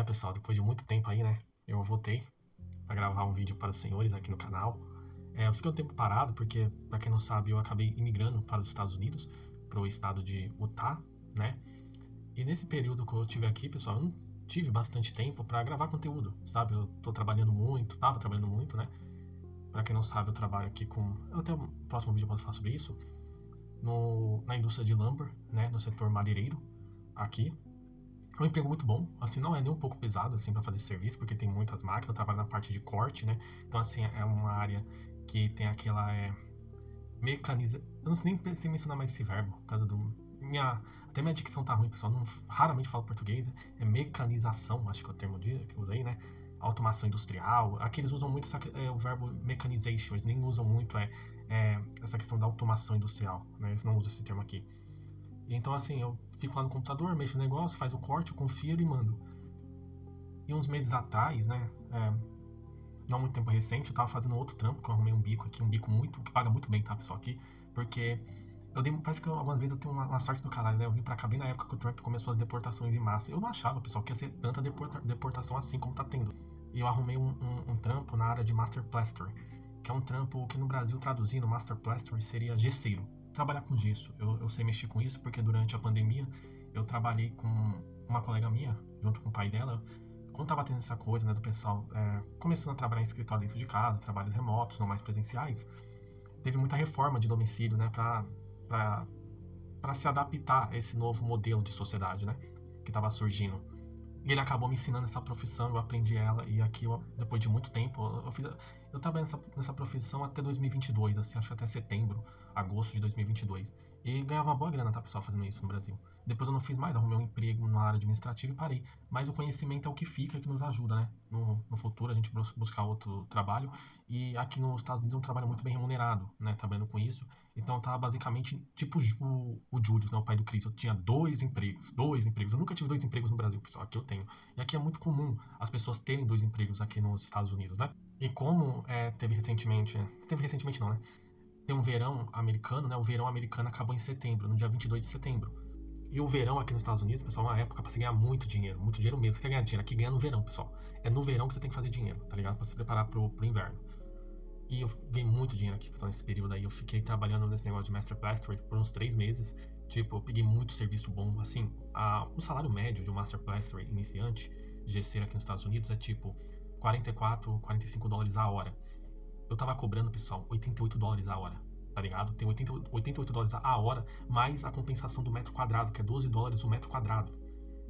pessoal, depois de muito tempo aí, né, eu voltei para gravar um vídeo para os senhores aqui no canal. Eu fiquei um tempo parado porque, para quem não sabe, eu acabei imigrando para os Estados Unidos, para o estado de Utah, né? E nesse período que eu tive aqui, pessoal, eu não tive bastante tempo para gravar conteúdo, sabe? Eu tô trabalhando muito, tava trabalhando muito, né? Para quem não sabe, eu trabalho aqui com... Até o próximo vídeo eu posso falar sobre isso. Na indústria de lumber, né? No setor madeireiro, aqui. É um emprego muito bom, assim, não é nem um pouco pesado, assim, para fazer esse serviço, porque tem muitas máquinas, eu trabalho na parte de corte, né? Então, assim, é uma área que tem aquela mecaniza... Eu não sei nem sei mencionar mais esse verbo, por causa do... Até minha dicção tá ruim, pessoal, não raramente falo português, né? É mecanização, acho que é o termo que eu usei, né? Automação industrial. Aqui eles usam muito o verbo mechanization, eles nem usam muito essa questão da automação industrial, né? Eles não usam esse termo aqui. Então, assim, eu fico lá no computador, mexo no negócio, faz o corte, eu confiro e mando. E uns meses atrás, né, não muito tempo recente, eu tava fazendo outro trampo, que eu arrumei um bico aqui, um bico que paga muito bem, tá, pessoal, aqui, porque parece que algumas vezes eu tenho uma sorte do caralho, né, eu vim pra cá bem na época que o Trump começou as deportações em massa. Eu não achava, pessoal, que ia ser tanta deportação assim como tá tendo. E eu arrumei um trampo na área de Master Plaster, que é um trampo que no Brasil, traduzindo, Master Plaster seria gesseiro. Trabalhar com gesso. Eu sei mexer com isso porque durante a pandemia eu trabalhei com uma colega minha, junto com o pai dela, quando tava tendo essa coisa, né, do pessoal começando a trabalhar em escritório dentro de casa, trabalhos remotos, não mais presenciais, teve muita reforma de domicílio, né, pra se adaptar a esse novo modelo de sociedade, né, que tava surgindo. E ele acabou me ensinando essa profissão, eu aprendi ela, e aqui, depois de muito tempo, eu trabalhei nessa profissão até 2022, assim, acho que até setembro, agosto de 2022. E ganhava uma boa grana, tá, pessoal, fazendo isso no Brasil. Depois eu não fiz mais, arrumei um emprego na área administrativa e parei. Mas o conhecimento é o que fica, que nos ajuda, né? No futuro a gente buscar outro trabalho. E aqui nos Estados Unidos é um trabalho muito bem remunerado, né? Trabalhando com isso. Então tá basicamente tipo o Julius, né? O pai do Chris. Eu tinha dois empregos. Eu nunca tive dois empregos no Brasil, pessoal. Aqui eu tenho. E aqui é muito comum as pessoas terem dois empregos aqui nos Estados Unidos, né? E como teve recentemente não, né? Tem um verão americano, né? O verão americano acabou em setembro, no dia 22 de setembro. E o verão aqui nos Estados Unidos, pessoal, é uma época pra você ganhar muito dinheiro mesmo. Você quer ganhar dinheiro, aqui ganha no verão, pessoal. É no verão que você tem que fazer dinheiro, tá ligado? Pra se preparar pro inverno. E eu ganhei muito dinheiro aqui, pessoal, nesse período aí. Eu fiquei trabalhando nesse negócio de Master Blaster por uns 3 meses. Tipo, eu peguei muito serviço bom. Assim, o salário médio de um Master Blaster iniciante, GC aqui nos Estados Unidos, é tipo 44, 45 dólares a hora. Eu tava cobrando, pessoal, 88 dólares a hora, tá ligado? Tem 88 dólares a hora, mais a compensação do metro quadrado, que é 12 dólares o metro quadrado.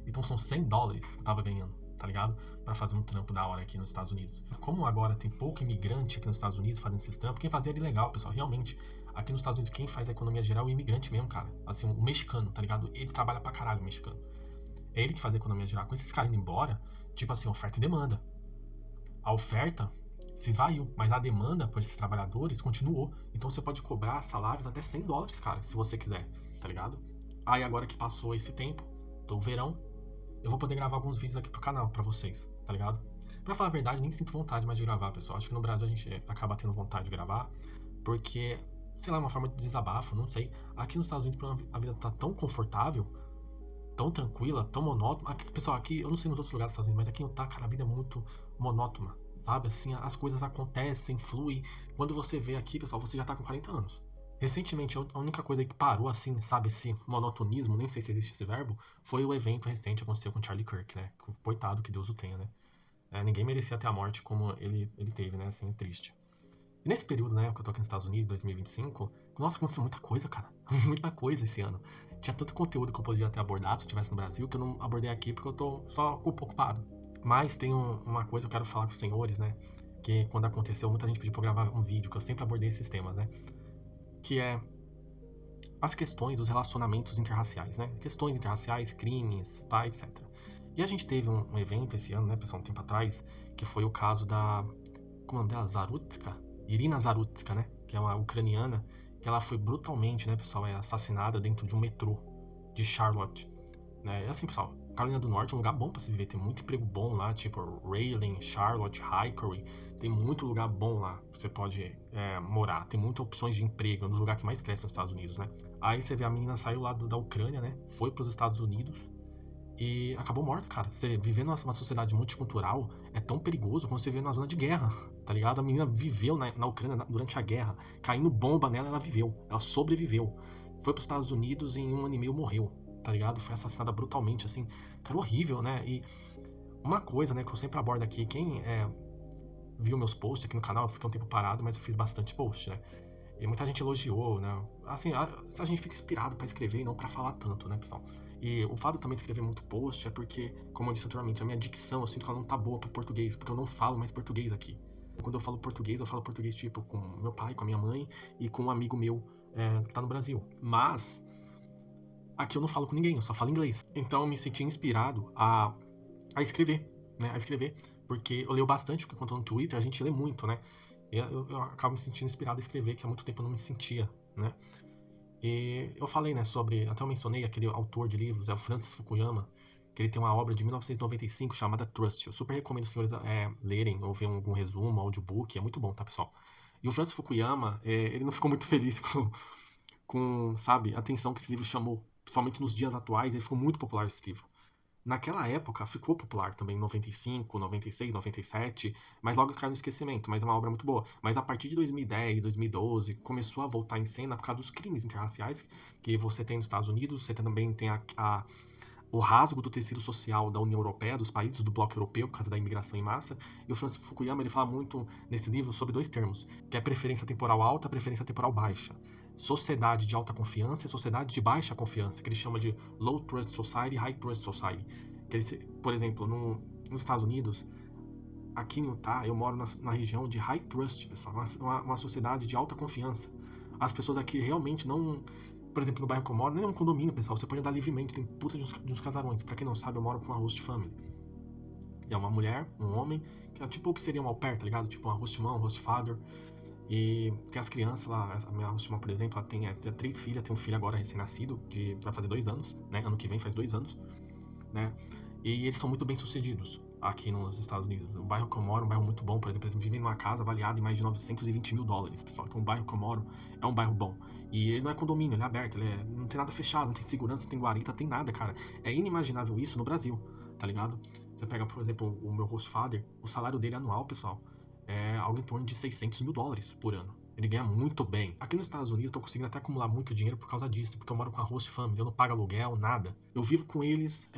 Então são 100 dólares que eu tava ganhando, tá ligado? Pra fazer um trampo da hora aqui nos Estados Unidos. Como agora tem pouco imigrante aqui nos Estados Unidos fazendo esses trampos, quem fazia era ilegal, pessoal, realmente. Aqui nos Estados Unidos, quem faz a economia geral é o imigrante mesmo, cara. Assim, o mexicano, tá ligado? Ele trabalha pra caralho, o mexicano. É ele que faz a economia geral. Com esses caras indo embora, tipo assim, oferta e demanda. A oferta se esvaiu, mas a demanda por esses trabalhadores continuou. Então você pode cobrar salários até 100 dólares, cara, se você quiser, tá ligado? Aí agora que passou esse tempo, do verão, eu vou poder gravar alguns vídeos aqui pro canal pra vocês, tá ligado? Pra falar a verdade, nem sinto vontade mais de gravar, pessoal. Acho que no Brasil a gente acaba tendo vontade de gravar, porque, sei lá, uma forma de desabafo, não sei. Aqui nos Estados Unidos a vida tá tão confortável, tão tranquila, tão monótona. Aqui, pessoal, aqui, eu não sei nos outros lugares dos Estados Unidos, mas aqui não tá, cara, a vida é muito monótona, sabe? Assim, as coisas acontecem, fluem. Quando você vê aqui, pessoal, você já tá com 40 anos. Recentemente, a única coisa que parou, assim, sabe, esse monotonismo, nem sei se existe esse verbo, foi o evento recente que aconteceu com Charlie Kirk, né? Coitado, que Deus o tenha, né? Ninguém merecia ter a morte como ele teve, né? Assim, é triste. E nesse período, né, que eu tô aqui nos Estados Unidos, 2025, nossa, aconteceu muita coisa, cara. Muita coisa esse ano. Tinha tanto conteúdo que eu poderia ter abordado se eu estivesse no Brasil, que eu não abordei aqui porque eu tô só ocupado. Mas tem uma coisa que eu quero falar com os senhores, né? Que quando aconteceu, muita gente pediu pra eu gravar um vídeo, que eu sempre abordei esses temas, né? Que é as questões dos relacionamentos interraciais, né? Questões interraciais, crimes, tá, etc. E a gente teve um evento esse ano, né, pessoal, um tempo atrás, que foi o caso da... Como é o nome dela? Zarutska? Irina Zarutska, né? Que é uma ucraniana, que ela foi brutalmente, né, pessoal, assassinada dentro de um metrô de Charlotte, né? É assim, pessoal, Carolina do Norte é um lugar bom pra se viver, tem muito emprego bom lá, tipo Raylan, Charlotte, Hickory, tem muito lugar bom lá que você pode morar, tem muitas opções de emprego, é um dos lugares que mais cresce nos Estados Unidos, né? Aí você vê a menina saiu lá da Ucrânia, né? Foi pros Estados Unidos e acabou morta, cara. Você viver numa sociedade multicultural é tão perigoso quando você vive na zona de guerra, tá ligado? A menina viveu na Ucrânia durante a guerra, caindo bomba nela, ela viveu, ela sobreviveu. Foi pros Estados Unidos e em 1 ano e meio morreu, tá ligado? Foi assassinada brutalmente, assim. Cara, horrível, né? E uma coisa, né, que eu sempre abordo aqui, quem viu meus posts aqui no canal, eu fiquei um tempo parado, mas eu fiz bastante post, né? E muita gente elogiou, né? Assim, a gente fica inspirado pra escrever e não pra falar tanto, né, pessoal? E o fato de também escrever muito post é porque, como eu disse anteriormente, a minha dicção, eu sinto que ela não tá boa pro português, porque eu não falo mais português aqui. Quando eu falo português, tipo, com meu pai, com a minha mãe e com um amigo meu que tá no Brasil. Mas, aqui eu não falo com ninguém, eu só falo inglês. Então eu me senti inspirado a escrever, né? A escrever, porque eu leio bastante, porque quando eu tô no Twitter a gente lê muito, né? E eu acabo me sentindo inspirado a escrever, que há muito tempo eu não me sentia, né? E eu falei, né, sobre. Até eu mencionei aquele autor de livros, é o Francis Fukuyama, que ele tem uma obra de 1995 chamada Trust. Eu super recomendo os senhores lerem ou ver algum resumo, audiobook, é muito bom, tá, pessoal? E o Francis Fukuyama, ele não ficou muito feliz com, sabe, a atenção que esse livro chamou, principalmente nos dias atuais, ele ficou muito popular esse livro. Naquela época ficou popular também, em 95, 96, 97, mas logo caiu no esquecimento, mas é uma obra muito boa. Mas a partir de 2010, 2012, começou a voltar em cena por causa dos crimes interraciais que você tem nos Estados Unidos, você também tem o rasgo do tecido social da União Europeia, dos países do bloco europeu, por causa da imigração em massa. E o Francis Fukuyama ele fala muito nesse livro sobre dois termos, que é preferência temporal alta e preferência temporal baixa. Sociedade de alta confiança e sociedade de baixa confiança, que ele chama de Low Trust Society e High Trust Society. Que ele, por exemplo, nos Estados Unidos, aqui no Utah, eu moro na região de High Trust, pessoal, uma sociedade de alta confiança. As pessoas aqui realmente não. Por exemplo, no bairro que eu moro, nem é um condomínio, pessoal. Você pode andar livremente, tem puta de uns casarões. Pra quem não sabe, eu moro com uma host family. E é uma mulher, um homem, que é tipo o que seria um au pair, tá ligado? Tipo uma host mom, um host father. E tem as crianças lá, a minha host mom, por exemplo, ela tem 3 filhas, tem um filho agora recém-nascido, vai fazer 2 anos, né? Ano que vem faz 2 anos, né? E eles são muito bem sucedidos aqui nos Estados Unidos. O bairro que eu moro é um bairro muito bom, por exemplo, eles vivem numa casa avaliada em mais de $920 mil, pessoal. Então o bairro que eu moro é um bairro bom. E ele não é condomínio, ele é aberto, não tem nada fechado, não tem segurança, não tem guarita, tem nada, cara. É inimaginável isso no Brasil, tá ligado? Você pega, por exemplo, o meu host father, o salário dele anual, pessoal, é algo em torno de $600 mil por ano. Ele ganha muito bem. Aqui nos Estados Unidos, eu tô conseguindo até acumular muito dinheiro por causa disso, porque eu moro com a host family, eu não pago aluguel, nada. Eu vivo com eles,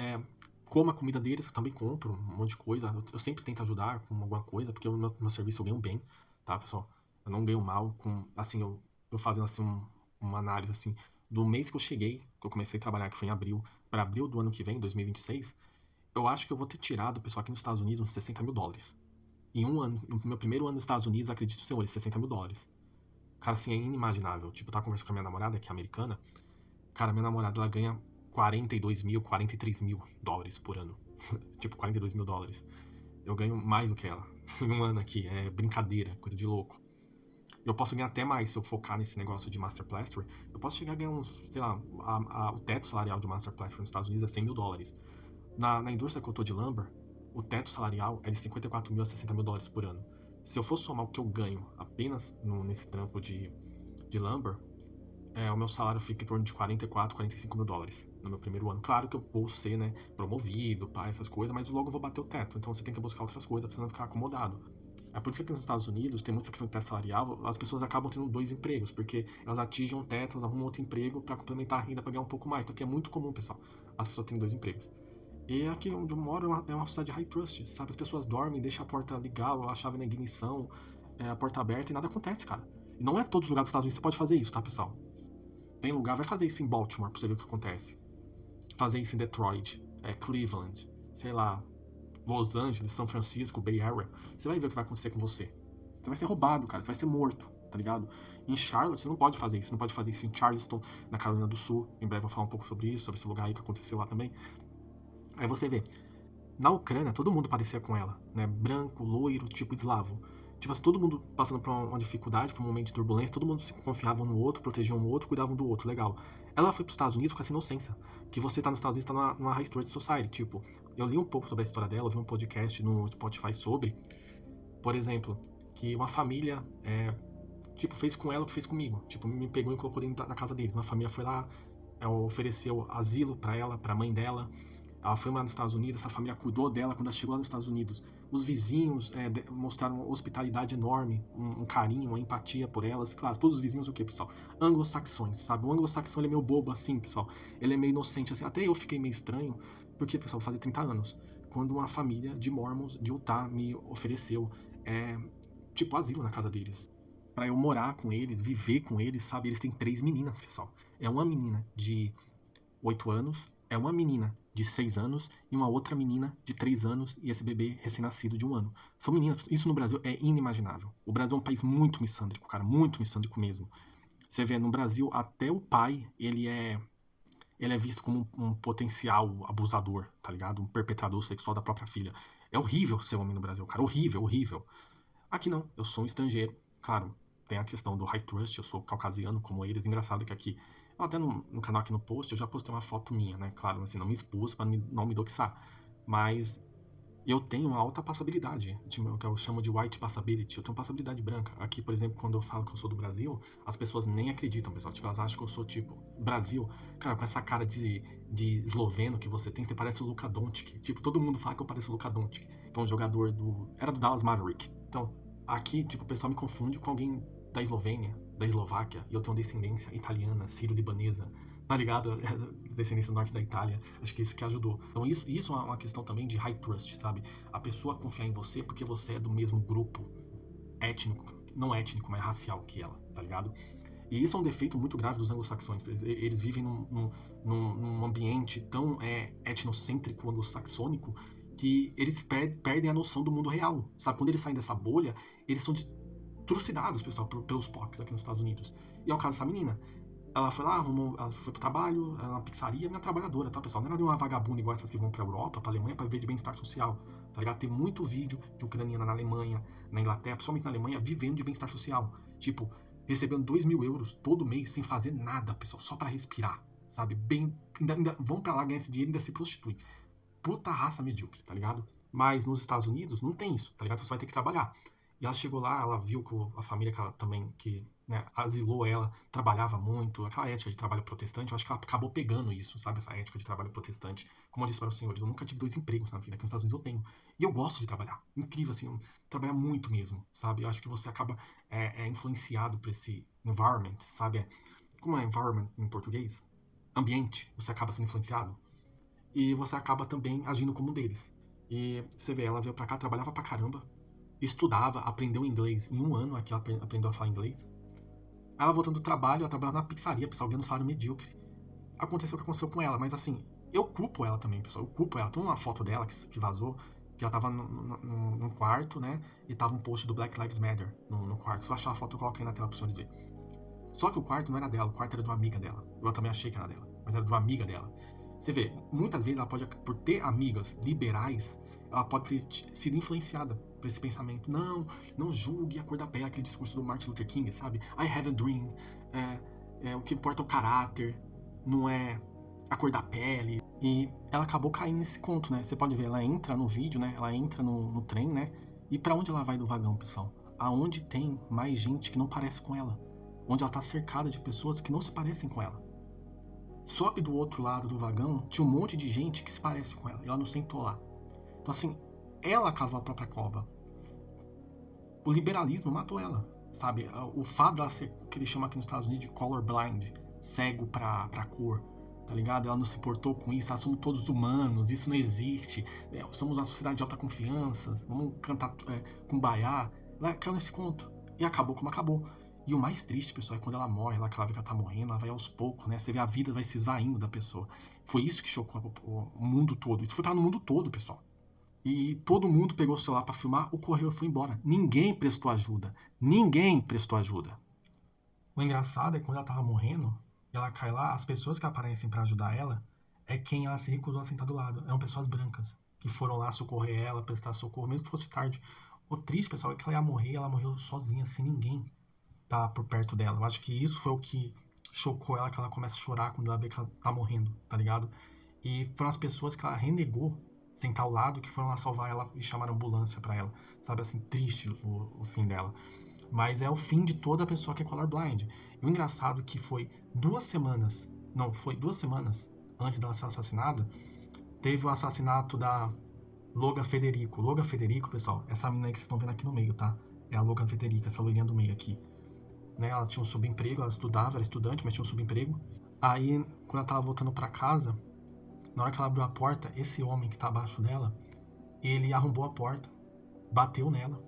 como a comida deles, eu também compro um monte de coisa. Eu sempre tento ajudar com alguma coisa, porque no meu serviço eu ganho bem, tá, pessoal? Eu não ganho mal com, assim, eu fazendo assim uma análise assim do mês que eu cheguei, que eu comecei a trabalhar, que foi em abril, para abril do ano que vem, 2026, eu acho que eu vou ter tirado, pessoal, aqui nos Estados Unidos, uns $60 mil. Em um ano, no meu primeiro ano nos Estados Unidos, acredito, senhores, $60 mil. Cara, assim, é inimaginável. Tipo, eu tava conversando com a minha namorada, que é americana. Cara, minha namorada, ela ganha 42 mil, $43 mil por ano. Tipo, $42 mil. Eu ganho mais do que ela em um ano aqui. É brincadeira, coisa de louco. Eu posso ganhar até mais se eu focar nesse negócio de Master Plasterer. Eu posso chegar a ganhar uns, sei lá, o teto salarial de Master Plasterer nos Estados Unidos é $100 mil. Na indústria que eu tô de lumber, o teto salarial é de 54 mil a $60 mil por ano. Se eu for somar o que eu ganho apenas nesse trampo de lumber, o meu salário fica em torno de 44, $45 mil no meu primeiro ano. Claro que eu vou ser, né, promovido, pá, essas coisas, mas logo eu vou bater o teto. Então você tem que buscar outras coisas pra você não ficar acomodado. É por isso que aqui nos Estados Unidos tem muita questão de teto salarial, as pessoas acabam tendo 2 empregos, porque elas atingem um teto, elas arrumam outro emprego pra complementar a renda pra ganhar um pouco mais. Então aqui é muito comum, pessoal, as pessoas terem 2 empregos. E aqui onde eu moro é uma cidade high trust, sabe? As pessoas dormem, deixam a porta ligada, a chave na ignição, a porta aberta e nada acontece, cara. E não é todos os lugares dos Estados Unidos que você pode fazer isso, tá, pessoal? Tem lugar, vai fazer isso em Baltimore pra você ver o que acontece. Fazer isso em Detroit, Cleveland, sei lá, Los Angeles, São Francisco, Bay Area. Você vai ver o que vai acontecer com você. Você vai ser roubado, cara. Você vai ser morto, tá ligado? Em Charlotte, você não pode fazer isso. Você não pode fazer isso em Charleston, na Carolina do Sul. Em breve eu vou falar um pouco sobre isso, sobre esse lugar aí que aconteceu lá também. Aí você vê, na Ucrânia, todo mundo parecia com ela, né? Branco, loiro, tipo eslavo. Tipo assim, todo mundo passando por uma dificuldade, por um momento de turbulência, todo mundo se confiava no outro, protegia um outro, cuidava um do outro, legal. Ela foi pros Estados Unidos com essa inocência, que você tá nos Estados Unidos, tá numa High Trust Society, tipo, eu li um pouco sobre a história dela, eu vi um podcast no Spotify sobre, por exemplo, que uma família, tipo, fez com ela o que fez comigo, tipo, me pegou e colocou dentro da casa deles, uma família foi lá, ofereceu asilo pra ela, pra mãe dela, Ela foi lá nos Estados Unidos, essa família cuidou dela quando ela chegou lá nos Estados Unidos. Os vizinhos mostraram uma hospitalidade enorme, um carinho, uma empatia por elas. Claro, todos os vizinhos o quê, pessoal? Anglo-saxões, sabe? O anglo-saxão ele é meio bobo assim, pessoal. Ele é meio inocente assim. Até eu fiquei meio estranho, porque, pessoal, fazia 30 anos, quando uma família de Mormons de Utah me ofereceu, tipo, asilo na casa deles. Pra eu morar com eles, viver com eles, sabe? Eles têm 3 meninas, pessoal. É uma menina de 8 anos, é uma menina de 6 anos e uma outra menina de 3 anos e esse bebê recém-nascido de 1 ano. São meninas. Isso no Brasil é inimaginável. O Brasil é um país muito missândrico, cara, muito missândrico mesmo. Você vê, no Brasil, até o pai, ele é visto como um potencial abusador, tá ligado? Um perpetrador sexual da própria filha. É horrível ser homem no Brasil, cara. Horrível, horrível. Aqui não, eu sou um estrangeiro. Claro, tem a questão do high trust, eu sou caucasiano como eles. Engraçado que aqui, até no canal aqui no post, eu já postei uma foto minha, né? Claro, assim, não me expus pra não me doxar. Mas eu tenho uma alta passabilidade, que eu chamo de white passability. Eu tenho passabilidade branca. Aqui, por exemplo, quando eu falo que eu sou do Brasil, as pessoas nem acreditam, pessoal. Tipo, elas acham que eu sou, tipo, Brasil. Cara, com essa cara de esloveno que você tem, você parece o Luka Doncic. Tipo, todo mundo fala que eu pareço o Luka Doncic, que é um jogador era do Dallas Maverick. Então, aqui, tipo, o pessoal me confunde com alguém da Eslovênia, da Eslováquia, e eu tenho descendência italiana, sírio-libanesa, tá ligado? Descendência do norte da Itália. Acho que isso que ajudou. Então isso é uma questão também de high trust, sabe? A pessoa confiar em você porque você é do mesmo grupo étnico, não étnico, mas racial que ela, tá ligado? E isso é um defeito muito grave dos anglo-saxões. Eles vivem num ambiente tão etnocêntrico, anglo-saxônico, que eles perdem a noção do mundo real, sabe? Quando eles saem dessa bolha, eles são trucidados, pessoal, pelos POCs aqui nos Estados Unidos. E é o caso dessa menina. Ela foi lá, ela foi pro trabalho, ela é uma pizzaria, minha trabalhadora, tá, pessoal? Não é nada de uma vagabunda igual essas que vão pra Europa, pra Alemanha, pra viver de bem-estar social, tá ligado? Tem muito vídeo de ucraniana na Alemanha, na Inglaterra, principalmente na Alemanha, vivendo de bem-estar social. Tipo, recebendo 2.000 euros todo mês sem fazer nada, pessoal, só pra respirar, sabe? Ainda vão pra lá ganhar esse dinheiro e ainda se prostituem. Puta raça medíocre, tá ligado? Mas nos Estados Unidos não tem isso, tá ligado? Você vai ter que trabalhar. E ela chegou lá, ela viu que a família que ela também, que né, asilou ela, trabalhava muito, aquela ética de trabalho protestante, eu acho que ela acabou pegando isso, sabe? Essa ética de trabalho protestante. Como eu disse para os senhores, eu nunca tive 2 empregos na vida, aqui nos Estados Unidos eu tenho. E eu gosto de trabalhar. Incrível, assim, trabalhar muito mesmo, sabe? Eu acho que você acaba influenciado por esse environment, sabe? Como é environment em português? Ambiente. Você acaba sendo influenciado. E você acaba também agindo como um deles. E você vê, ela veio pra cá, trabalhava pra caramba, estudava, aprendeu inglês. Em 1 ano aqui ela aprendeu a falar inglês. Ela voltando do trabalho, ela trabalhava na pizzaria, pessoal, ganhando um salário medíocre. Aconteceu o que aconteceu com ela, mas assim, eu culpo ela também, pessoal. Eu culpo ela. Tem uma foto dela que vazou, que ela tava num quarto, né? E tava um post do Black Lives Matter no quarto. Se eu achar a foto, eu coloco aí na tela pra vocês verem. Só que o quarto não era dela, o quarto era de uma amiga dela. Eu também achei que era dela, mas era de uma amiga dela. Você vê, muitas vezes ela pode, por ter amigas liberais, ela pode ter sido influenciada por esse pensamento. Não, não julgue a cor da pele, aquele discurso do Martin Luther King, sabe? I have a dream. O que importa é o caráter, não é a cor da pele. E ela acabou caindo nesse conto, né? Você pode ver, ela entra no vídeo, né? Ela entra no trem, né? E pra onde ela vai do vagão, pessoal? Aonde tem mais gente que não parece com ela. Onde ela tá cercada de pessoas que não se parecem com ela. Só que do outro lado do vagão tinha um monte de gente que se parece com ela. E ela não sentou lá. Então, assim, ela cavou a própria cova. O liberalismo matou ela, sabe? O fato dela ser o que eles chamam aqui nos Estados Unidos de colorblind, cego pra cor, tá ligado? Ela não se importou com isso. Somos todos humanos, isso não existe. Somos uma sociedade de alta confiança. Vamos cantar kumbaya. Ela caiu nesse conto. E acabou como acabou. E o mais triste, pessoal, é quando ela morre, ela vê que ela tá morrendo, ela vai aos poucos, né? Você vê a vida vai se esvaindo da pessoa. Foi isso que chocou o mundo todo. Isso foi para no mundo todo, pessoal. E todo mundo pegou o celular para filmar, o correio foi embora. Ninguém prestou ajuda. Ninguém prestou ajuda. O engraçado é que quando ela tava morrendo, ela cai lá, as pessoas que aparecem para ajudar ela é quem ela se recusou a sentar do lado. Eram pessoas brancas que foram lá socorrer ela, prestar socorro, mesmo que fosse tarde. O triste, pessoal, é que ela ia morrer, ela morreu sozinha, sem ninguém tá por perto dela. Eu acho que isso foi o que chocou ela, que ela começa a chorar quando ela vê que ela tá morrendo, tá ligado? E foram as pessoas que ela renegou sentar ao lado que foram lá salvar ela e chamaram ambulância pra ela. Sabe, assim, triste o fim dela. Mas é o fim de toda pessoa que é colorblind. E o engraçado é que foi 2 semanas, não, foi 2 semanas antes dela ser assassinada, Teve o assassinato da Loga Federico. Loga Federico, pessoal, essa menina aí que vocês estão vendo aqui no meio, tá? É a Loga Federica, essa loirinha do meio aqui. Né? Ela tinha um subemprego, ela estudava, era estudante, mas tinha um subemprego. Aí, quando ela tava voltando pra casa, na hora que ela abriu a porta, esse homem que tá abaixo dela, ele arrombou a porta, bateu nela,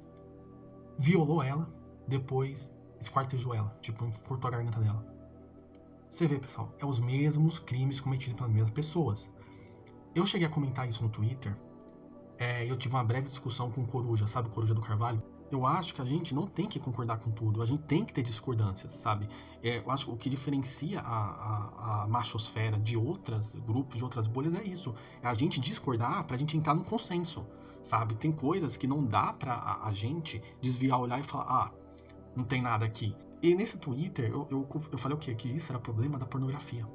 violou ela, depois esquartejou ela, tipo, cortou a garganta dela. Você vê, pessoal, é os mesmos crimes cometidos pelas mesmas pessoas. Eu cheguei a comentar isso no Twitter, eu tive uma breve discussão com o Coruja, sabe, o Coruja do Carvalho? Eu acho que a gente não tem que concordar com tudo, a gente tem que ter discordâncias, sabe? Eu acho que o que diferencia a machosfera de outros grupos, de outras bolhas, é isso. É a gente discordar pra gente entrar num consenso, sabe? Tem coisas que não dá pra a gente desviar, olhar e falar, não tem nada aqui. E nesse Twitter, eu falei o quê? Que isso era problema da pornografia.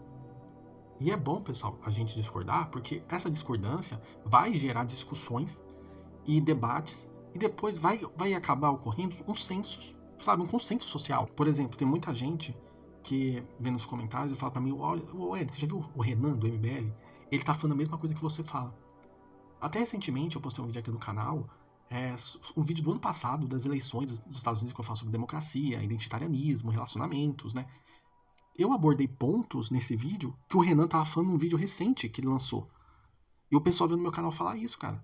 E é bom, pessoal, a gente discordar, porque essa discordância vai gerar discussões e debates, e depois vai acabar ocorrendo um senso, sabe, um consenso social. Por exemplo, tem muita gente que vê nos comentários e fala pra mim, olha, Ed, você já viu o Renan do MBL? Ele tá falando a mesma coisa que você fala. Até recentemente eu postei um vídeo aqui no canal, um vídeo do ano passado das eleições dos Estados Unidos que eu falo sobre democracia, identitarianismo, relacionamentos, né? Eu abordei pontos nesse vídeo que o Renan tava falando num vídeo recente que ele lançou. E o pessoal veio no meu canal falar isso, cara.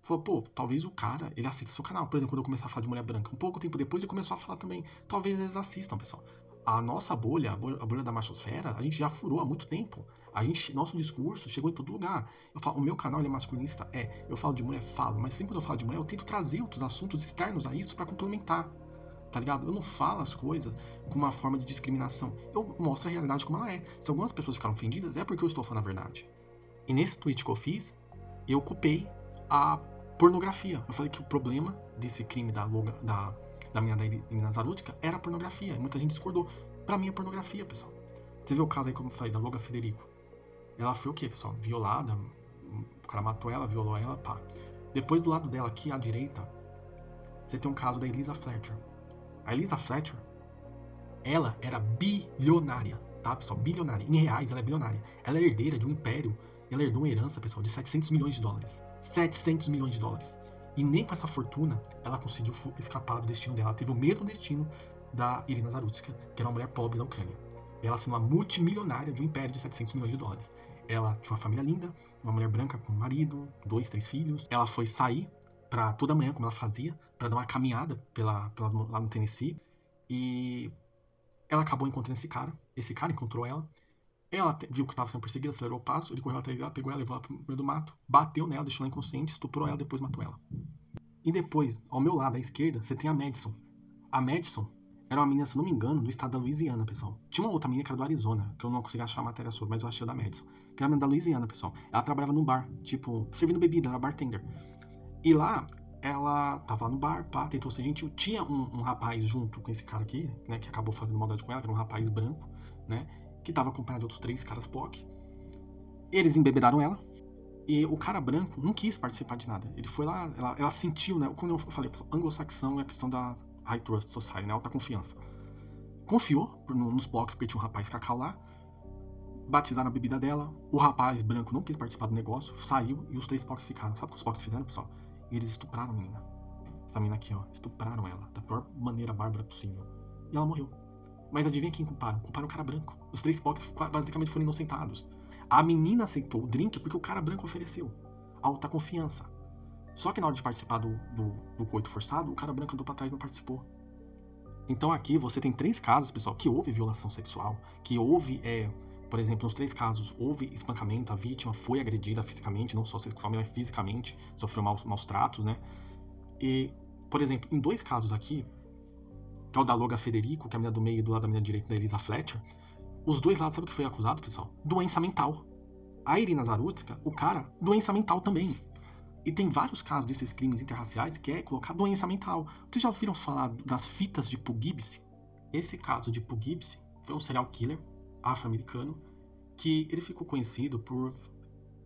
Falou, pô, talvez o cara, ele assista seu canal. Por exemplo, quando eu começar a falar de mulher branca. Um pouco tempo depois ele começou a falar também. Talvez eles assistam, pessoal. A nossa bolha, a bolha da machosfera, a gente já furou há muito tempo. Nosso discurso chegou em todo lugar. Eu falo, o meu canal ele é masculinista? Eu falo de mulher? Falo. Mas sempre quando eu falo de mulher, eu tento trazer outros assuntos externos a isso pra complementar. Tá ligado? Eu não falo as coisas com uma forma de discriminação. Eu mostro a realidade como ela é. Se algumas pessoas ficaram ofendidas, é porque eu estou falando a verdade. E nesse tweet que eu fiz, eu culpei a pornografia. Eu falei que o problema desse crime da menina da Irina Zarutsika era a pornografia. E muita gente discordou. Pra mim é pornografia, pessoal. Você vê o caso aí, como eu falei, da Loga Federico. Ela foi o quê, pessoal? Violada. O cara matou ela, violou ela, pá. Depois do lado dela, aqui à direita, você tem um caso da Elisa Fletcher. A Elisa Fletcher, ela era bilionária, tá, pessoal? Bilionária. Em reais, ela é bilionária. Ela é herdeira de um império. Ela herdou uma herança, pessoal, de 700 milhões de dólares. 700 milhões de dólares. E nem com essa fortuna, ela conseguiu escapar do destino dela. Ela teve o mesmo destino da Irina Zarutsika, que era uma mulher pobre da Ucrânia. Ela sendo uma multimilionária de um império de 700 milhões de dólares. Ela tinha uma família linda, uma mulher branca com um marido, 2, 3 filhos. Ela foi sair pra toda manhã, como ela fazia, pra dar uma caminhada lá no Tennessee. E ela acabou encontrando esse cara. Esse cara encontrou ela. Ela viu que estava sendo perseguida, acelerou o passo, ele correu atrás dela, pegou ela, levou ela pro meio do mato, bateu nela, deixou ela inconsciente, estuprou ela, depois matou ela. E depois, ao meu lado, à esquerda, você tem a Madison. A Madison era uma menina, se não me engano, do estado da Louisiana, pessoal. Tinha uma outra menina que era do Arizona, que eu não consegui achar a matéria sobre, mas eu achei a da Madison. Que era uma menina da Louisiana, pessoal. Ela trabalhava num bar, tipo, servindo bebida, era bartender. E lá, ela tava lá no bar, pá, tentou ser gentil. Tinha um rapaz junto com esse cara aqui, né, que acabou fazendo maldade com ela, que era um rapaz branco, né, que tava acompanhado de outros 3 caras POC. Eles embebedaram ela, e o cara branco não quis participar de nada. Ele foi lá, ela sentiu, né, como eu falei, anglo-saxão é a questão da high trust society, né, alta confiança. Confiou nos POCs, porque tinha um rapaz cacau lá, batizaram a bebida dela, o rapaz branco não quis participar do negócio, saiu, e os 3 POCs ficaram. Sabe o que os POCs fizeram, pessoal? Eles estupraram a menina. Essa menina aqui, ó, estupraram ela da pior maneira bárbara possível. E ela morreu. Mas adivinha quem culparam? Culparam o cara branco. Os 3 POCs basicamente foram inocentados. A menina aceitou o drink porque o cara branco ofereceu. Alta confiança. Só que na hora de participar do coito forçado, o cara branco andou pra trás e não participou. Então aqui você tem 3 casos, pessoal, que houve violação sexual, que houve, por exemplo, nos 3 casos, houve espancamento, a vítima foi agredida fisicamente, não só sexualmente, mas fisicamente, sofreu maus tratos, né? E, por exemplo, em 2 casos aqui, que é o da Loga Federico, que é a menina do meio, e do lado da menina direita da Elisa Fletcher, os 2 lados, sabe o que foi acusado, pessoal? Doença mental. A Irina Zarutsika, o cara, doença mental também. E tem vários casos desses crimes interraciais que é colocar doença mental. Vocês já ouviram falar das fitas de Poughkeepsie? Esse caso de Poughkeepsie foi um serial killer afro-americano que ele ficou conhecido por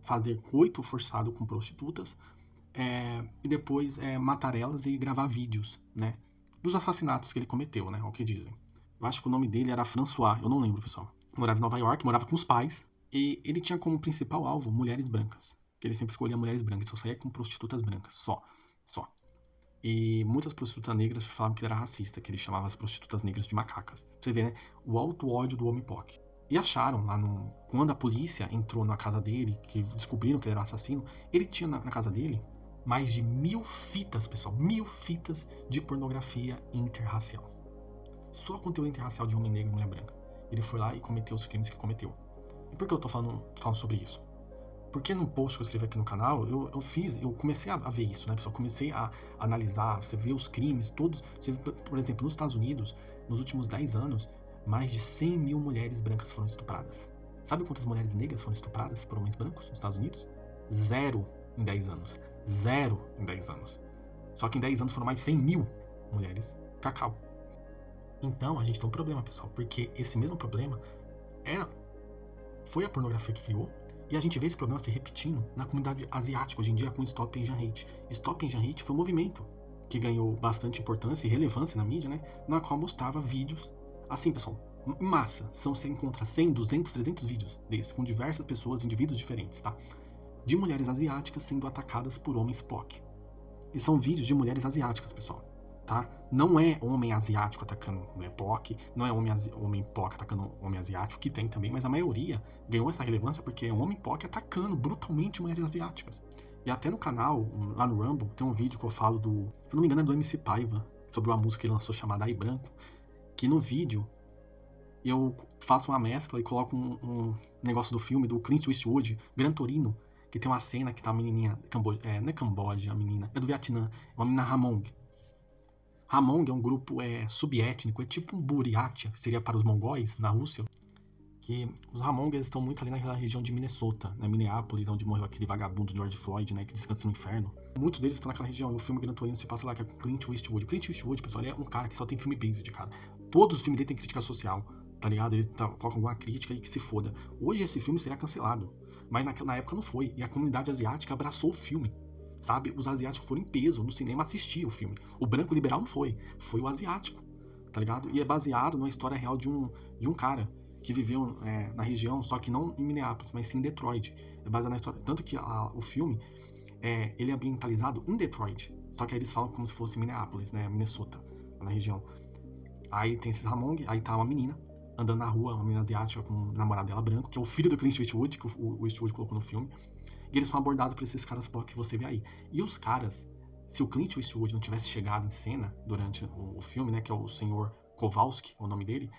fazer coito forçado com prostitutas e depois matar elas e gravar vídeos, né, dos assassinatos que ele cometeu, né, é o que dizem. Eu acho que o nome dele era François, eu não lembro, pessoal. Morava em Nova York, morava com os pais, e ele tinha como principal alvo mulheres brancas. que ele sempre escolhia mulheres brancas, só saía com prostitutas brancas, só. E muitas prostitutas negras falavam que ele era racista, que ele chamava as prostitutas negras de macacas. Você vê, né? O alto ódio do homem POC. E acharam lá quando a polícia entrou na casa dele, que descobriram que ele era um assassino, ele tinha na casa dele mais de 1000 fitas, pessoal. 1000 fitas de pornografia interracial. Só conteúdo interracial de homem negro e mulher branca. Ele foi lá e cometeu os crimes que cometeu. E por que eu tô falando sobre isso? Porque num post que eu escrevi aqui no canal, eu comecei a ver isso, né, pessoal? Comecei a analisar, você vê os crimes todos. Você vê, por exemplo, nos Estados Unidos, nos últimos 10 anos, mais de 100 mil mulheres brancas foram estupradas. Sabe quantas mulheres negras foram estupradas por homens brancos nos Estados Unidos? 0 em 10 anos. 0 em 10 anos. Só que em 10 anos foram mais de 100 mil mulheres cacau. Então a gente tem um problema, pessoal, porque esse mesmo problema foi a pornografia que criou. E a gente vê esse problema se repetindo na comunidade asiática hoje em dia com o Stop Asian Hate. Stop Asian Hate foi um movimento que ganhou bastante importância e relevância na mídia, né? Na qual mostrava vídeos, assim, pessoal, em massa. Você encontra 100, 200, 300 vídeos desses, com diversas pessoas, indivíduos diferentes, tá? De mulheres asiáticas sendo atacadas por homens POC. E são vídeos de mulheres asiáticas, pessoal, tá? Não é homem asiático atacando mulher POC, não é homem POC atacando homem asiático, que tem também, mas a maioria ganhou essa relevância porque é um homem POC atacando brutalmente mulheres asiáticas. E até no canal, lá no Rumble, tem um vídeo que eu falo se não me engano é do MC Paiva, sobre uma música que ele lançou chamada Ai Branco, que no vídeo eu faço uma mescla e coloco um negócio do filme, do Clint Eastwood, Gran Torino, que tem uma cena que tá a menininha, não é Camboja, a menina, é do Vietnã, é uma menina Hmong. Hmong é um grupo subétnico, é tipo um Buryatia, que seria para os mongóis, na Rússia. Que os Hmong estão muito ali naquela região de Minnesota, né, Minneapolis, onde morreu aquele vagabundo George Floyd, né, que descansa no inferno. Muitos deles estão naquela região, e o filme Gran Torino se passa lá, que é com Clint Eastwood. Clint Eastwood, pessoal, ele é um cara que só tem filme based, cara. Todos os filmes dele tem crítica social, tá ligado? Ele coloca alguma crítica e que se foda. Hoje esse filme seria cancelado, mas na época não foi, e a comunidade asiática abraçou o filme. Sabe, os asiáticos foram em peso no cinema assistir o filme. O branco liberal não foi o asiático, tá ligado? E é baseado numa história real de um cara que viveu na região, só que não em Minneapolis, mas sim em Detroit. É baseado na história, tanto que o filme ele é ambientalizado em Detroit, só que aí eles falam como se fosse Minneapolis, né, Minnesota, na região. Aí tem esses Hmong, aí tá uma menina andando na rua, uma menina asiática com o namorado dela branco, que é o filho do Clint Eastwood, que o Eastwood colocou no filme. E eles são abordados por esses caras que você vê aí. E os caras, se o Clint Eastwood não tivesse chegado em cena durante o filme, né, que é o senhor Kowalski, é o nome dele,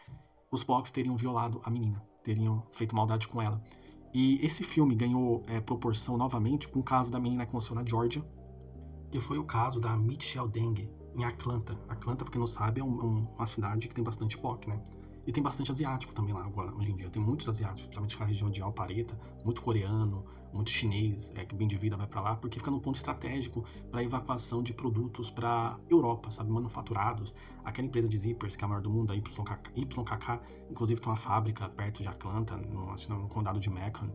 os POCs teriam violado a menina, teriam feito maldade com ela. E esse filme ganhou proporção novamente com o caso da menina que aconteceu na Georgia, que foi o caso da Mitchell Deng, em Atlanta. Atlanta, pra quem não sabe, é uma cidade que tem bastante POC, né? E tem bastante asiático também lá agora, hoje em dia. Tem muitos asiáticos, principalmente na região de Alpareta, muito coreano, muito chinês, que bem de vida vai pra lá, porque fica num ponto estratégico para evacuação de produtos pra Europa, sabe, manufaturados. Aquela empresa de zippers, que é a maior do mundo, a YKK, inclusive tem uma fábrica perto de Atlanta, no condado de Macon.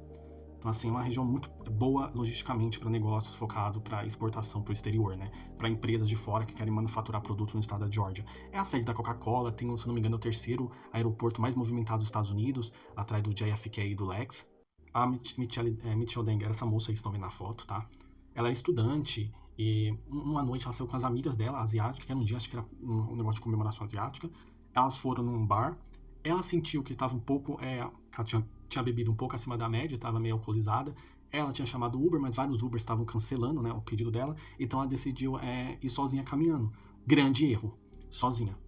Então, assim, é uma região muito boa logisticamente para negócios focado para exportação para o exterior, né? Para empresas de fora que querem manufaturar produtos no estado da Georgia. É a sede da Coca-Cola, tem, se não me engano, o terceiro aeroporto mais movimentado dos Estados Unidos, atrás do JFK e do Lex. A Mitchell Deng era essa moça aí que estão vendo na foto, tá? Ela era estudante e uma noite ela saiu com as amigas dela, asiáticas, que era um dia, acho que era um negócio de comemoração asiática. Elas foram num bar. Ela sentiu que estava um pouco... ela tinha bebido um pouco acima da média, estava meio alcoolizada. Ela tinha chamado Uber, mas vários Ubers estavam cancelando, né, o pedido dela. Então ela decidiu ir sozinha caminhando. Grande erro. Sozinha.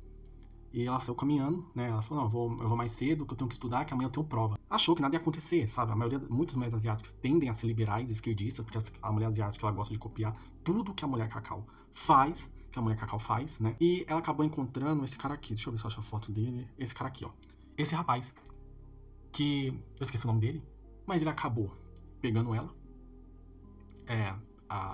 E ela saiu caminhando, né? Ela falou, não, eu vou mais cedo, que eu tenho que estudar, que amanhã eu tenho prova. Achou que nada ia acontecer, sabe? Muitas mulheres asiáticas tendem a ser liberais, esquerdistas, porque a mulher asiática, ela gosta de copiar tudo que a mulher cacau faz, né? E ela acabou encontrando esse cara aqui. Deixa eu ver se eu acho a foto dele. Esse cara aqui, ó. Esse rapaz, que eu esqueci o nome dele, mas ele acabou pegando ela,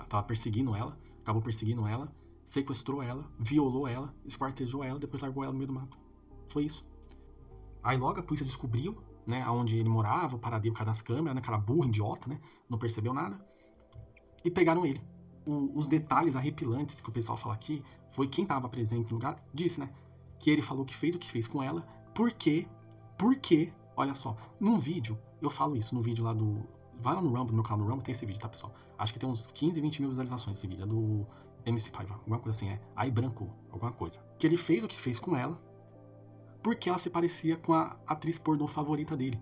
tava perseguindo ela, acabou perseguindo ela, sequestrou ela, violou ela, esquartejou ela, depois largou ela no meio do mato. Foi isso. Aí logo a polícia descobriu, né, onde ele morava, o paradeiro por causa das câmeras, né, aquela burra idiota, né, não percebeu nada, e pegaram ele. Os detalhes arrepilantes que o pessoal fala aqui, foi quem tava presente no lugar, disse, né, que ele falou que fez o que fez com ela, porque, olha só, num vídeo, eu falo isso, no vídeo lá Vai lá no Rumble, no meu canal no Rumble, tem esse vídeo, tá, pessoal? Acho que tem uns 15, 20 mil visualizações esse vídeo. É do MC Paiva, alguma coisa assim, Ai Branco, alguma coisa. Que ele fez o que fez com ela, porque ela se parecia com a atriz pornô favorita dele,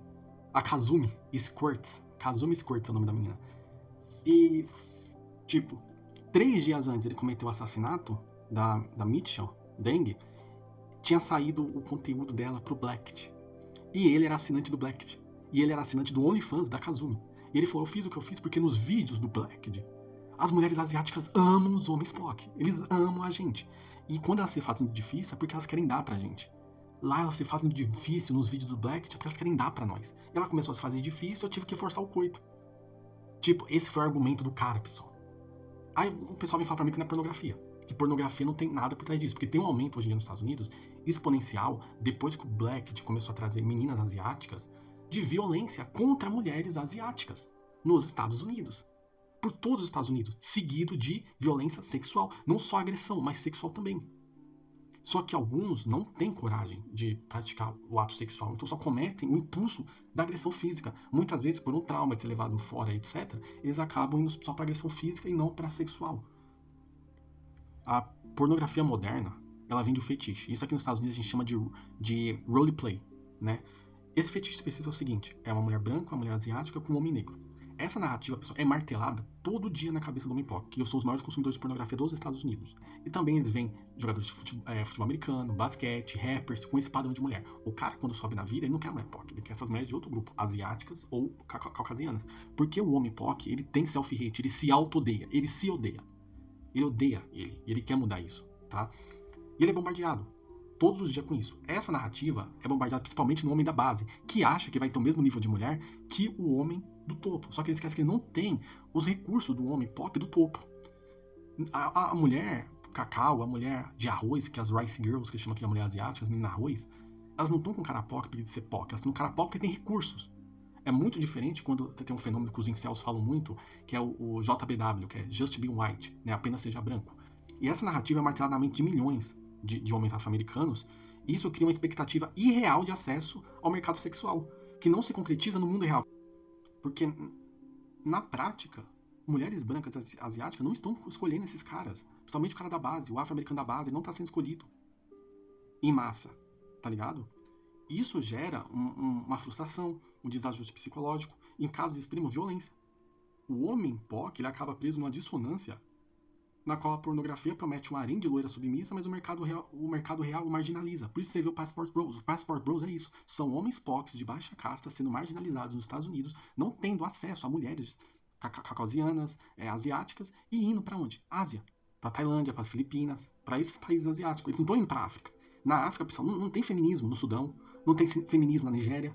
a Kazumi Squirts. Kazumi Squirts é o nome da menina. E, tipo, 3 dias antes ele cometeu o assassinato da Mitchell Deng, tinha saído o conteúdo dela pro Blacked. E ele era assinante do Blacked. E ele era assinante do OnlyFans da Kazumi. E ele falou, eu fiz o que eu fiz porque nos vídeos do Blacked, as mulheres asiáticas amam os homens POC. Eles amam a gente. E quando elas se fazem difícil é porque elas querem dar pra gente. Lá elas se fazem difícil nos vídeos do Blacked porque elas querem dar pra nós. E ela começou a se fazer difícil, eu tive que forçar o coito. Tipo, esse foi o argumento do cara, pessoal. Aí o pessoal vem falar pra mim que não é pornografia. Que pornografia não tem nada por trás disso. Porque tem um aumento hoje em dia nos Estados Unidos exponencial, depois que o Blacked começou a trazer meninas asiáticas, de violência contra mulheres asiáticas nos Estados Unidos. Por todos os Estados Unidos. Seguido de violência sexual. Não só agressão, mas sexual também. Só que alguns não têm coragem de praticar o ato sexual, então só cometem o impulso da agressão física. Muitas vezes, por um trauma, ter levado fora, etc., eles acabam indo só para agressão física e não para sexual. A pornografia moderna, ela vem do fetiche. Isso aqui nos Estados Unidos a gente chama de roleplay, né? Esse fetiche específico é o seguinte, é uma mulher branca, uma mulher asiática com um homem negro. Essa narrativa, pessoal, é martelada todo dia na cabeça do homem POC, que eu sou os maiores consumidores de pornografia dos Estados Unidos. E também eles veem jogadores de futebol americano, basquete, rappers com esse padrão de mulher. O cara, quando sobe na vida, ele não quer mulher POC, ele quer essas mulheres de outro grupo, asiáticas ou caucasianas. Porque o homem POC, ele tem self-hate, ele se auto-odeia, ele se odeia. Ele odeia ele, e ele quer mudar isso, tá? E ele é bombardeado todos os dias com isso. Essa narrativa é bombardeada principalmente no homem da base, que acha que vai ter o mesmo nível de mulher que o homem do topo. Só que ele esquece que ele não tem os recursos do homem POC do topo. A mulher cacau, a mulher de arroz, que é as rice girls, que chamam aqui a mulher asiática, as meninas arroz, elas não estão com cara POC porque de ser POC, elas estão com cara POC porque tem recursos. É muito diferente quando tem um fenômeno que os incels falam muito, que é o JBW, que é Just Be White, né? Apenas seja branco. E essa narrativa é martelada na mente de milhões de homens afro-americanos, e isso cria uma expectativa irreal de acesso ao mercado sexual, que não se concretiza no mundo real. Porque, na prática, mulheres brancas asiáticas não estão escolhendo esses caras. Principalmente o cara da base, o afro-americano da base, ele não está sendo escolhido em massa, tá ligado? Isso gera uma frustração, um desajuste psicológico, em casos de extrema violência. O homem POC, ele acaba preso numa dissonância na qual a pornografia promete um harém de loira submissa, mas o mercado real o marginaliza. Por isso você vê o Passport Bros. O Passport Bros é isso. São homens POCs de baixa casta sendo marginalizados nos Estados Unidos, não tendo acesso a mulheres caucasianas, asiáticas, e indo para onde? Ásia. Para Tailândia, para as Filipinas, para esses países asiáticos. Eles não estão indo para África. Na África, pessoal, não tem feminismo no Sudão, não tem feminismo na Nigéria.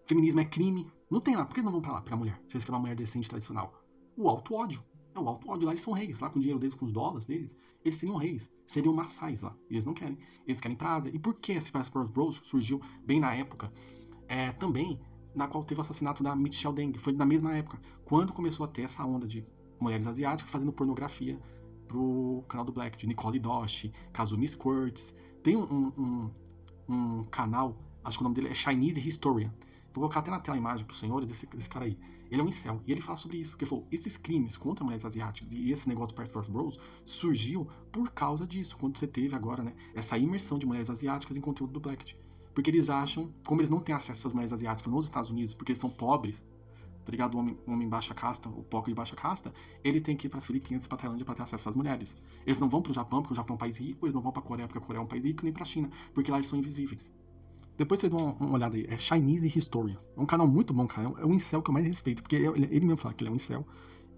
Feminismo é crime. Não tem lá. Por que eles não vão para lá pegar mulher? Se eles querem uma mulher decente tradicional. O auto-ódio. É o auto-ódio. Lá eles são reis. Lá com o dinheiro deles, com os dólares deles, eles seriam reis. Seriam maçais lá. E eles não querem. Eles querem pra Ásia. E por que esse Passport Bros surgiu bem na época? Também na qual teve o assassinato da Mitchell Deng. Foi na mesma época. Quando começou a ter essa onda de mulheres asiáticas fazendo pornografia pro canal do Black, de Nicole Doshi, Kazumi Squirts. Tem um canal, acho que o nome dele é Chinese Historian. Vou colocar até na tela a imagem pros senhores desse cara aí. Ele é um incel, e ele fala sobre isso, porque ele falou, esses crimes contra mulheres asiáticas e esse negócio do Passport Bros surgiu por causa disso, quando você teve agora, né, essa imersão de mulheres asiáticas em conteúdo do Blacked. Porque eles acham, como eles não têm acesso às mulheres asiáticas nos Estados Unidos, porque eles são pobres, tá ligado? O homem baixa casta, o POC de baixa casta, ele tem que ir para as Filipinas e para a Tailândia para ter acesso às mulheres. Eles não vão pro Japão, porque o Japão é um país rico, eles não vão pra Coreia, porque a Coreia é um país rico, nem pra China, porque lá eles são invisíveis. Depois você dá uma olhada aí, é Chinese Historian. É um canal muito bom, cara. É um incel que eu mais respeito, porque ele mesmo fala que ele é um incel.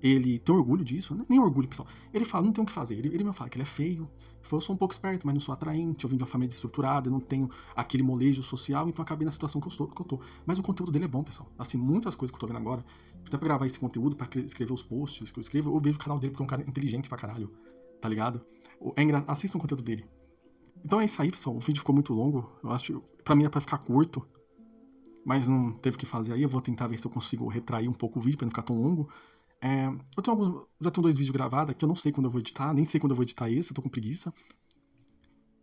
Ele tem orgulho disso, né? Nem orgulho, pessoal. Ele fala, não tem o que fazer. Ele mesmo fala que ele é feio. Ele falou, eu sou um pouco esperto, mas não sou atraente. Eu vim de uma família desestruturada, eu não tenho aquele molejo social, então acabei na situação que eu tô. Mas o conteúdo dele é bom, pessoal. Assim, muitas coisas que eu tô vendo agora. Até pra gravar esse conteúdo, pra escrever os posts que eu escrevo, eu vejo o canal dele, porque é um cara inteligente pra caralho. Tá ligado? Assistam o conteúdo dele. Então é isso aí, pessoal. O vídeo ficou muito longo. Eu acho, pra mim é pra ficar curto. Mas não teve o que fazer aí. Eu vou tentar ver se eu consigo retrair um pouco o vídeo pra não ficar tão longo. Já tenho 2 vídeos gravados que eu não sei quando eu vou editar. Nem sei quando eu vou editar esse, eu tô com preguiça.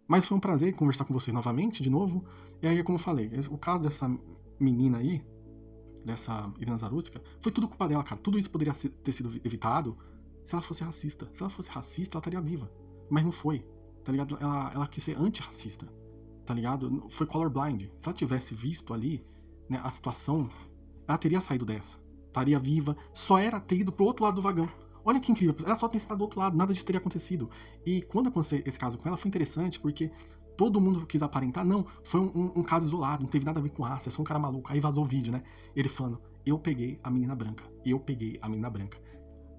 Mas foi um prazer conversar com vocês novamente, de novo. E aí, como eu falei, o caso dessa menina aí, dessa Irina Zarutsky, foi tudo culpa dela, cara. Tudo isso poderia ter sido evitado se ela fosse racista. Se ela fosse racista, ela estaria viva. Mas não foi, tá ligado? Ela quis ser antirracista, tá ligado? Foi colorblind. Se ela tivesse visto ali, né, a situação, ela teria saído dessa. Estaria viva, só era ter ido pro outro lado do vagão. Olha que incrível, ela só tem estado do outro lado, nada disso teria acontecido. E quando aconteceu esse caso com ela, foi interessante, porque todo mundo quis aparentar, não, foi um caso isolado, não teve nada a ver com raça, é só um cara maluco. Aí vazou o vídeo, né? Ele falando, eu peguei a menina branca, eu peguei a menina branca.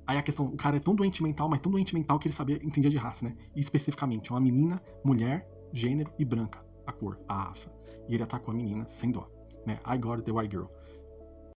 Aí a questão, o cara é tão doente mental, mas tão doente mental que ele sabia, entendia de raça, né? E especificamente, uma menina, mulher, gênero e branca, a cor, a raça. E ele atacou a menina sem dó, né? I got the white girl.